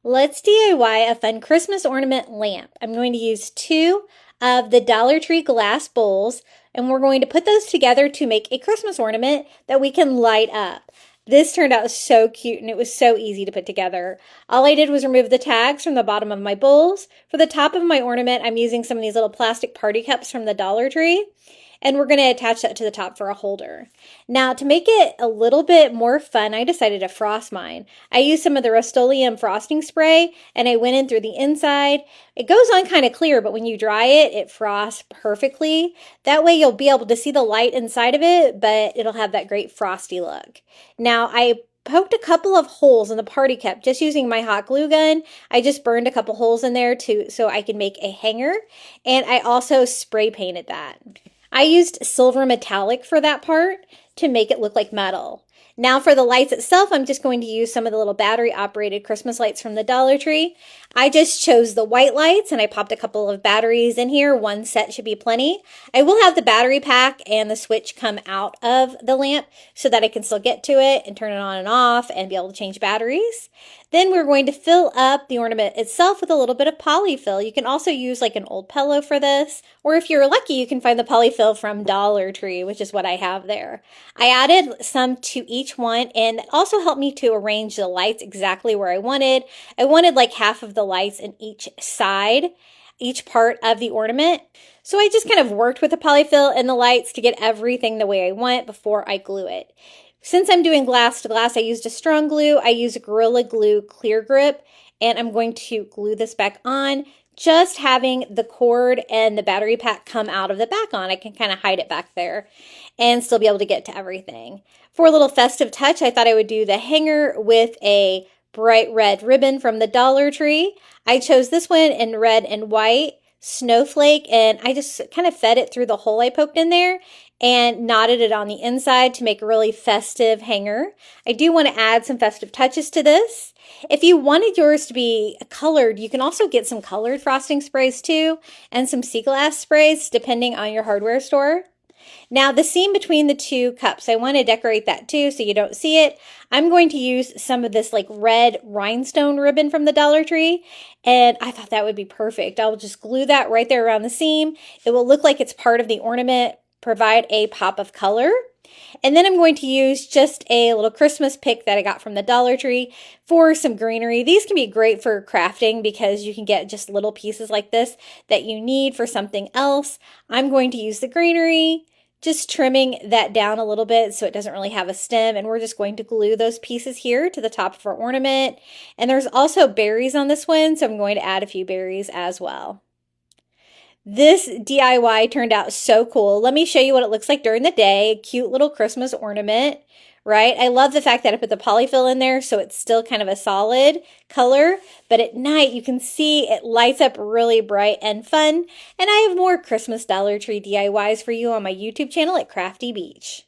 Let's DIY a fun Christmas ornament lamp. I'm going to use 2 of the Dollar Tree glass bowls, and we're going to put those together to make a Christmas ornament that we can light up. This turned out so cute and it was so easy to put together. All I did was remove the tags from the bottom of my bowls. For the top of my ornament, I'm using some of these little plastic party cups from the Dollar Tree. And we're going to attach that to the top for a holder. Now, to make it a little bit more fun, I decided to frost mine. I used some of the Rust-Oleum frosting spray, and I went in through the inside. It goes on kind of clear, but when you dry it, it frosts perfectly. That way, you'll be able to see the light inside of it, but it'll have that great frosty look. Now, I poked a couple of holes in the party cup just using my hot glue gun. I just burned a couple holes in there so I could make a hanger, and I also spray painted that. I used silver metallic for that part to make it look like metal. Now for the lights itself, I'm just going to use some of the little battery operated Christmas lights from the Dollar Tree. I just chose the white lights and I popped a couple of batteries in here. One set should be plenty. I will have the battery pack and the switch come out of the lamp so that I can still get to it and turn it on and off and be able to change batteries. Then we're going to fill up the ornament itself with a little bit of polyfill. You can also use like an old pillow for this, or if you're lucky, you can find the polyfill from Dollar Tree, which is what I have there. I added some to each one, and it also helped me to arrange the lights exactly where I wanted. I wanted like half of the lights in each side, each part of the ornament. So I just kind of worked with the polyfill and the lights to get everything the way I want before I glue it. Since I'm doing glass to glass, I used a strong glue. I used Gorilla Glue Clear Grip, and I'm going to glue this back on, just having the cord and the battery pack come out of the back on. I can kind of hide it back there and still be able to get to everything. For a little festive touch, I thought I would do the hanger with a bright red ribbon from the Dollar Tree. I chose this one in red and white, snowflake, and I just kind of fed it through the hole I poked in there and knotted it on the inside to make a really festive hanger. I do want to add some festive touches to this. If you wanted yours to be colored, you can also get some colored frosting sprays too, and some sea glass sprays depending on your hardware store. Now the seam between the 2 cups, I want to decorate that too so you don't see it. I'm going to use some of this like red rhinestone ribbon from the Dollar Tree, and I thought that would be perfect. I'll just glue that right there around the seam. It will look like it's part of the ornament, provide a pop of color. And then I'm going to use just a little Christmas pick that I got from the Dollar Tree for some greenery. These can be great for crafting because you can get just little pieces like this that you need for something else. I'm going to use the greenery, just trimming that down a little bit so it doesn't really have a stem, and we're just going to glue those pieces here to the top of our ornament. And there's also berries on this one, so I'm going to add a few berries as well. This DIY turned out so cool. Let me show you what it looks like during the day. A cute little Christmas ornament, right? I love the fact that I put the polyfill in there so it's still kind of a solid color, but at night you can see it lights up really bright and fun. And I have more Christmas Dollar Tree DIYs for you on my YouTube channel at Crafty Beach.